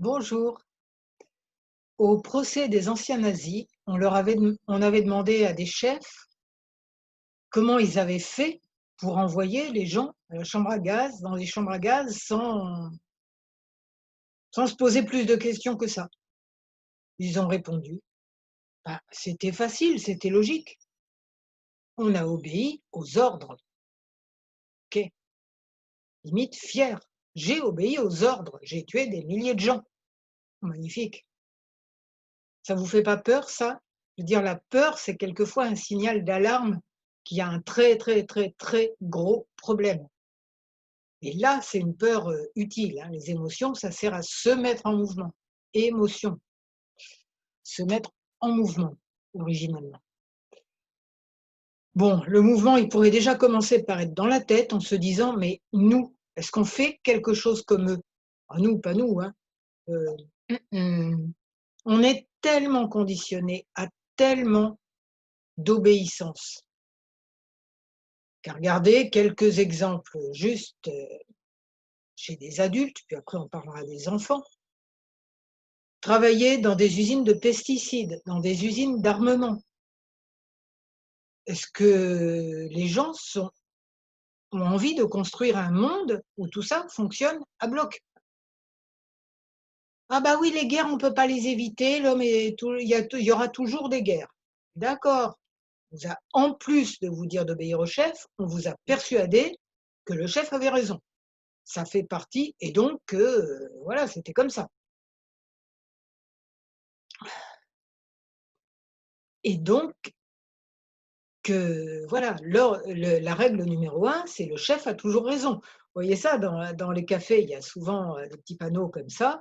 Bonjour. Au procès des anciens nazis, on avait demandé à des chefs comment ils avaient fait pour envoyer les gens à la chambre à gaz, dans les chambres à gaz, sans se poser plus de questions que ça. Ils ont répondu, bah, c'était facile, c'était logique. On a obéi aux ordres. Ok, limite fier. J'ai obéi aux ordres. J'ai tué des milliers de gens. Magnifique. Ça vous fait pas peur, ça? Je veux dire, la peur, c'est quelquefois un signal d'alarme qu'il y a un très, très, très, très gros problème. Et là, c'est une peur, utile, hein. Les émotions, ça sert à se mettre en mouvement. Émotion, se mettre en mouvement, originalement. Bon, le mouvement, il pourrait déjà commencer par être dans la tête en se disant: «Mais nous, est-ce qu'on fait quelque chose comme eux?» Ah nous, pas nous, hein, heu, on est tellement conditionnés à tellement d'obéissance. Qu'à regarder quelques exemples juste, chez des adultes, puis après on parlera des enfants. Travailler dans des usines de pesticides, dans des usines d'armement. Est-ce que les gens ont envie de construire un monde où tout ça fonctionne à bloc? Ah bah oui, les guerres, on ne peut pas les éviter, l'homme est tou il y aura toujours des guerres. D'accord. On vous a en plus de vous dire d'obéir au chef, on vous a persuadé que le chef avait raison. Ça fait partie et donc voilà, c'était comme ça. Et donc que voilà, la règle numéro un, c'est le chef a toujours raison. Vous voyez ça dans les cafés, il y a souvent, des petits panneaux comme ça,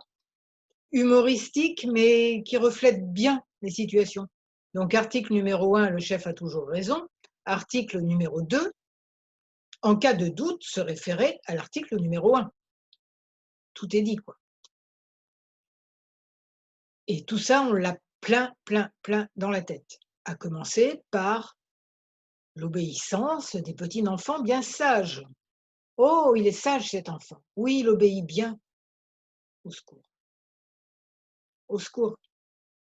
humoristiques, mais qui reflètent bien les situations. Donc article numéro un, le chef a toujours raison. Article numéro 2, en cas de doute, se référer à l'article numéro un. Tout est dit, quoi. Et tout ça, on l'a plein, plein, plein dans la tête. À commencer par l'obéissance des petits enfants bien sages. Oh, il est sage cet enfant. Oui, il obéit bien. Au secours, au secours.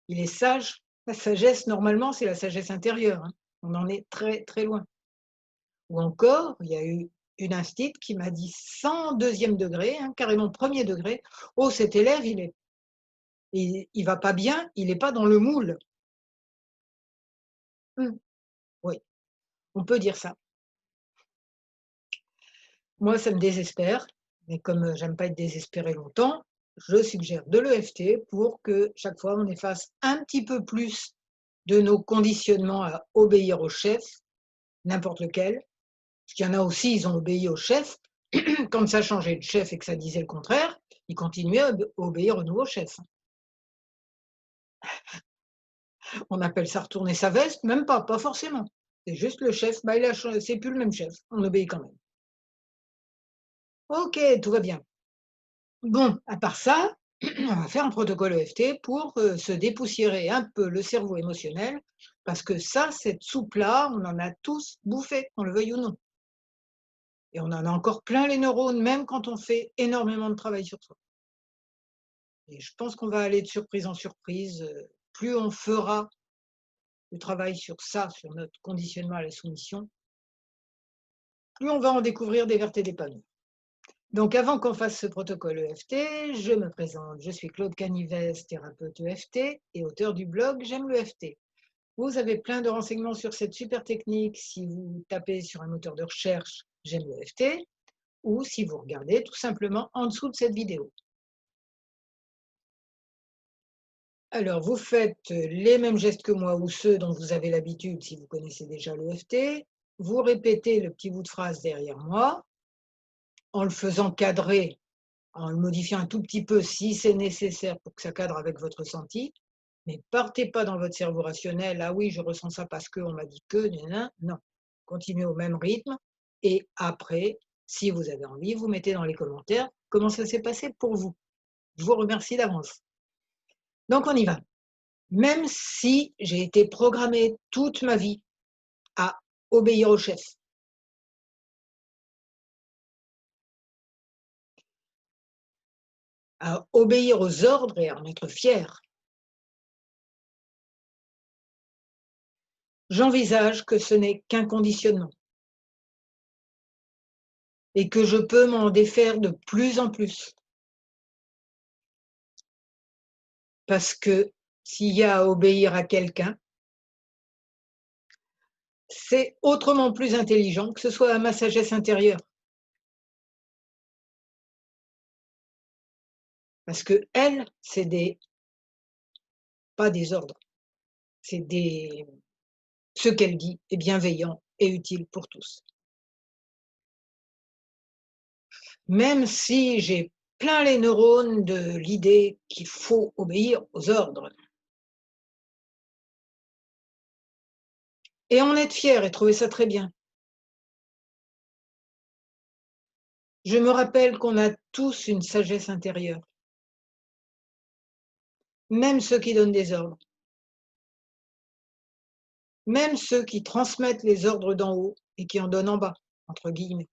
Il est sage. La sagesse, normalement, c'est la sagesse intérieure, hein. On en est très, très loin. Ou encore, il y a eu une instite qui m'a dit sans deuxième degré, hein, carrément premier degré: «Oh, cet élève, il va pas bien, il est pas dans le moule». Mmh, oui, on peut dire ça. Moi, ça me désespère, mais comme, j'aime pas être désespérée longtemps, je suggère de l'EFT pour que chaque fois on efface un petit peu plus de nos conditionnements à obéir au chef, n'importe lequel. Parce qu'il y en a aussi, ils ont obéi au chef. Quand ça changeait de chef et que ça disait le contraire, ils continuaient à obéir au nouveau chef. On appelle ça retourner sa veste, même pas, pas forcément. C'est juste le chef, bah, il a chang c'est plus le même chef, on obéit quand même. OK, tout va bien. Bon, à part ça, on va faire un protocole EFT pour, se dépoussiérer un peu le cerveau émotionnel, parce que ça, cette soupe-là, on en a tous bouffé, qu'on le veuille ou non. Et on en a encore plein les neurones, même quand on fait énormément de travail sur soi. Et je pense qu'on va aller de surprise en surprise, plus on fera du travail sur ça, sur notre conditionnement à la soumission, plus on va en découvrir des vertes et des pas mûres. Donc avant qu'on fasse ce protocole EFT, je me présente. Je suis Claude Canives, thérapeute EFT et auteur du blog J'aime l'EFT. Vous avez plein de renseignements sur cette super technique si vous tapez sur un moteur de recherche J'aime l'EFT ou si vous regardez tout simplement en dessous de cette vidéo. Alors, vous faites les mêmes gestes que moi ou ceux dont vous avez l'habitude si vous connaissez déjà l'EFT. Vous répétez le petit bout de phrase derrière moi en le faisant cadrer, en le modifiant un tout petit peu si c'est nécessaire pour que ça cadre avec votre ressenti. Mais partez pas dans votre cerveau rationnel: «Ah oui, je ressens ça parce qu'on m'a dit que, nin non. Continuez au même rythme et après, si vous avez envie, vous mettez dans les commentaires comment ça s'est passé pour vous. Je vous remercie d'avance. Donc on y va. Même si j'ai été programmée toute ma vie à obéir au chef. à obéir aux ordres et à en être fier. J'envisage que ce n'est qu'un conditionnement et que je peux m'en défaire de plus en plus. Parce que s'il y a à obéir à quelqu'un, c'est autrement plus intelligent que ce soit à ma sagesse intérieure. Parce que elle, c'est pas des ordres, c'est ce qu'elle dit est bienveillant et utile pour tous. Même si j'ai plein les neurones de l'idée qu'il faut obéir aux ordres et en être fier et trouver ça très bien. Je me rappelle qu'on a tous une sagesse intérieure, même ceux qui donnent des ordres, même ceux qui transmettent les ordres d'en haut et qui en donnent en bas, entre guillemets.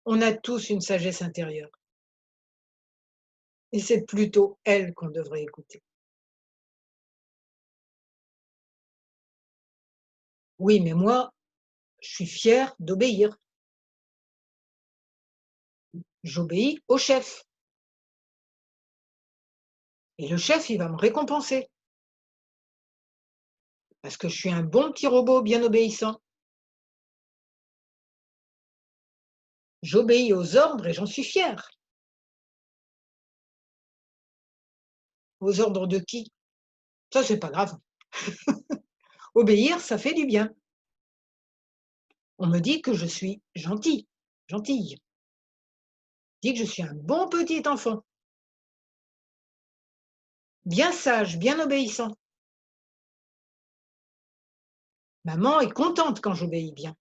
On a tous une sagesse intérieure et c'est plutôt elle qu'on devrait écouter. Oui, mais moi, je suis fière d'obéir. J'obéis au chef et le chef, il va me récompenser parce que je suis un bon petit robot bien obéissant. J'obéis aux ordres et j'en suis fière. Aux ordres de qui? Ça, c'est pas grave. Obéir, ça fait du bien. On me dit que je suis gentille, gentille. On dit que je suis un bon petit enfant, bien sage, bien obéissant. Maman est contente quand j'obéis bien.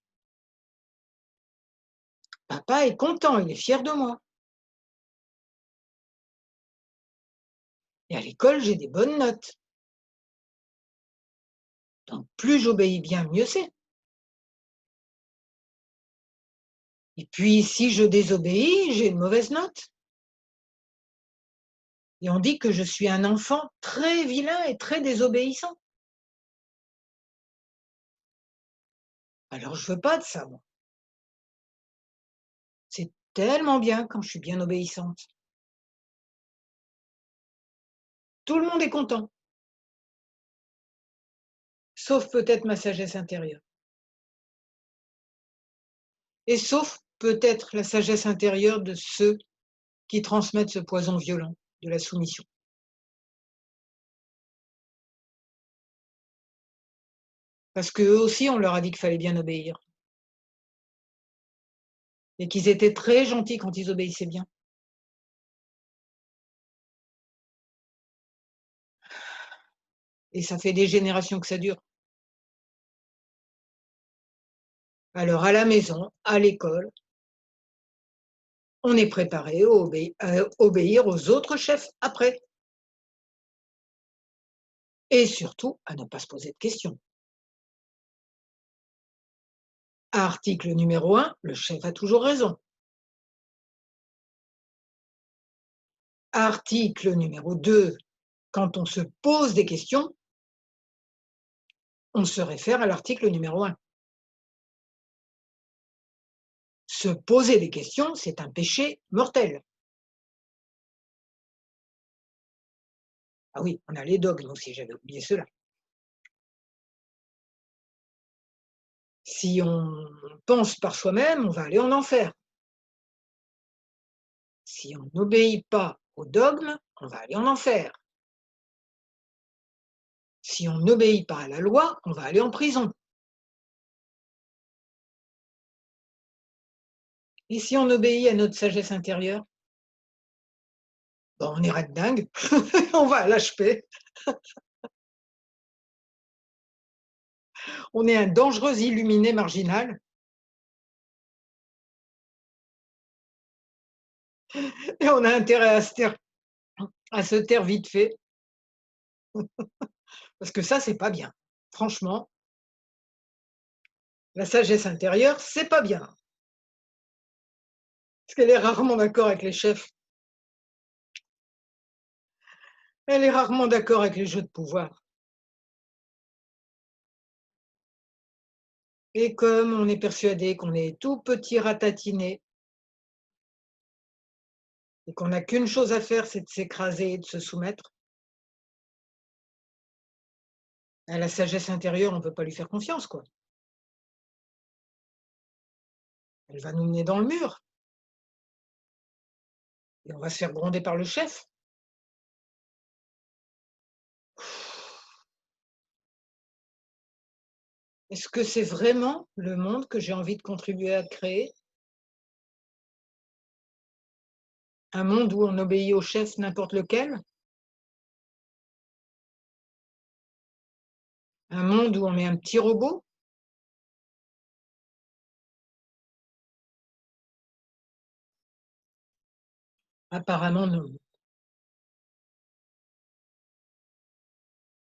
Papa est content, il est fier de moi. Et à l'école, j'ai des bonnes notes. Donc plus j'obéis bien, mieux c'est. Et puis si je désobéis, j'ai une mauvaise note. Et on dit que je suis un enfant très vilain et très désobéissant. Alors je veux pas de ça, moi. C'est tellement bien quand je suis bien obéissante. Tout le monde est content, sauf peut-être ma sagesse intérieure. Et sauf peut-être la sagesse intérieure de ceux qui transmettent ce poison violent de la soumission. Parce qu'eux aussi, on leur a dit qu'il fallait bien obéir. Et qu'ils étaient très gentils quand ils obéissaient bien. Et ça fait des générations que ça dure. Alors à la maison, à l'école, on est préparé à obéir aux autres chefs après. Et surtout, à ne pas se poser de questions. Article numéro 1, le chef a toujours raison. Article numéro 2, quand on se pose des questions, on se réfère à l'article numéro 1. Se poser des questions, c'est un péché mortel. Ah oui, on a les dogmes aussi, j'avais oublié cela. Si on pense par soi-même, on va aller en enfer. Si on n'obéit pas au dogme, on va aller en enfer. Si on n'obéit pas à la loi, on va aller en prison. Et si on obéit à notre sagesse intérieure, ben on ira de dingue, on va à l'HP. On est un dangereux illuminé marginal et on a intérêt à se taire vite fait, parce que ça, c'est pas bien. Franchement, la sagesse intérieure, c'est pas bien. Parce qu'elle est rarement d'accord avec les chefs. Elle est rarement d'accord avec les jeux de pouvoir. Et comme on est persuadé qu'on est tout petit ratatiné et qu'on n'a qu'une chose à faire, c'est de s'écraser et de se soumettre, à la sagesse intérieure, on ne peut pas lui faire confiance, quoi. Elle va nous mener dans le mur et on va se faire gronder par le chef. Est-ce que c'est vraiment le monde que j'ai envie de contribuer à créer? Un monde où on obéit au chef n'importe lequel? Un monde où on est un petit robot? Apparemment non.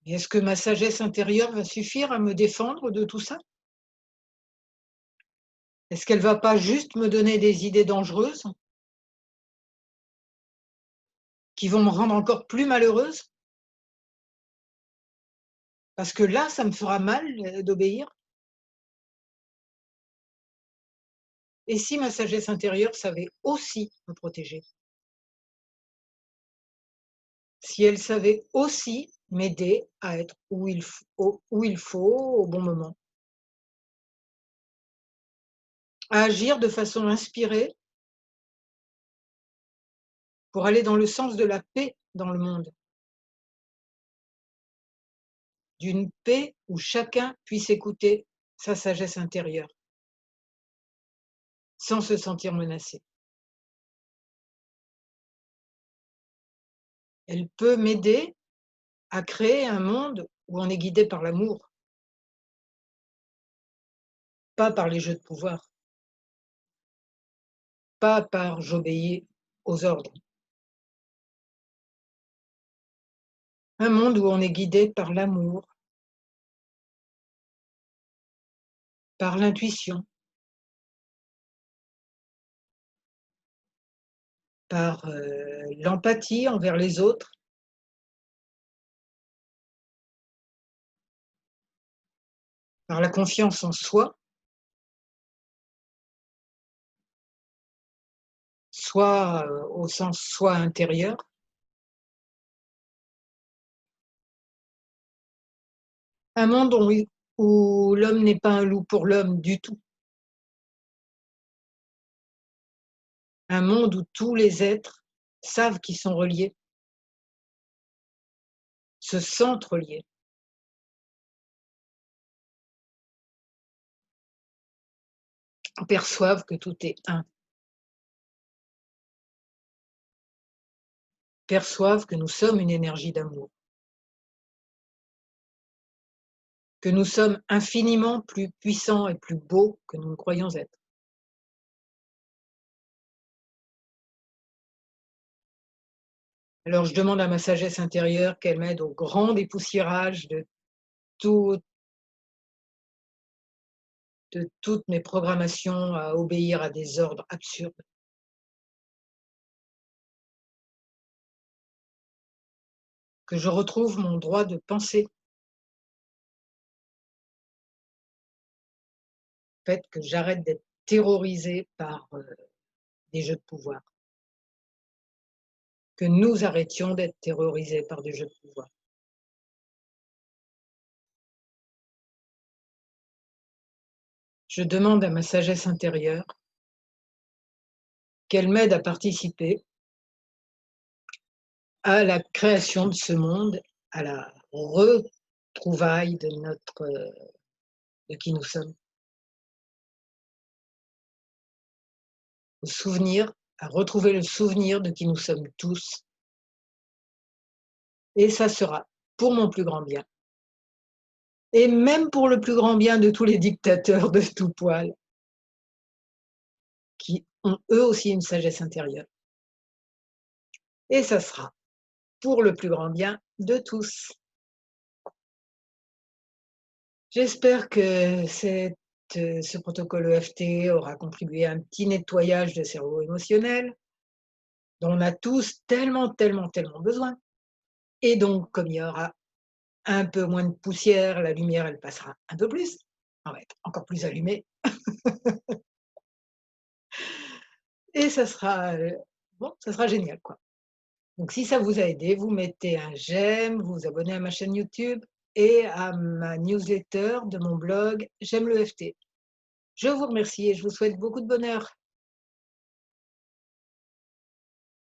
Et est-ce que ma sagesse intérieure va suffire à me défendre de tout ça? Est-ce qu'elle va pas juste me donner des idées dangereuses qui vont me rendre encore plus malheureuse? Parce que là, ça me fera mal, d'obéir. Et si ma sagesse intérieure savait aussi me protéger? Si elle savait aussi m'aider à être où il faut, au bon moment? À agir de façon inspirée pour aller dans le sens de la paix dans le monde, d'une paix où chacun puisse écouter sa sagesse intérieure, sans se sentir menacé. Elle peut m'aider à créer un monde où on est guidé par l'amour, pas par les jeux de pouvoir, pas par j'obéis aux ordres. Un monde où on est guidé par l'amour, par l'intuition, par l'empathie envers les autres, par la confiance en soi, soit au sens soi intérieur. Un monde où l'homme n'est pas un loup pour l'homme du tout. Un monde où tous les êtres savent qu'ils sont reliés, se sentent reliés, perçoivent que tout est un, perçoivent que nous sommes une énergie d'amour, que nous sommes infiniment plus puissants et plus beaux que nous ne croyons être. Alors je demande à ma sagesse intérieure qu'elle m'aide au grand dépoussiérage tout- de toutes mes programmations à obéir à des ordres absurdes. Que je retrouve mon droit de penser, le fait que j'arrête d'être terrorisée par des jeux de pouvoir, que nous arrêtions d'être terrorisés par des jeux de pouvoir. Je demande à ma sagesse intérieure qu'elle m'aide à participer à la création de ce monde, à la retrouvaille de qui nous sommes, au souvenir, à retrouver le souvenir de qui nous sommes tous. Et ça sera pour mon plus grand bien. Et même pour le plus grand bien de tous les dictateurs de tout poil, qui ont eux aussi une sagesse intérieure. Et ça sera pour le plus grand bien de tous. J'espère que cette ce protocole EFT aura contribué à un petit nettoyage de cerveau émotionnel, dont on a tous tellement, tellement, tellement besoin. Et donc, comme il y aura un peu moins de poussière, la lumière, elle passera un peu plus. On va être encore plus allumé et ça sera, bon, ça sera génial, quoi. Donc si ça vous a aidé, vous mettez un j'aime, vous vous abonnez à ma chaîne YouTube et à ma newsletter de mon blog J'aime le FT. Je vous remercie et je vous souhaite beaucoup de bonheur.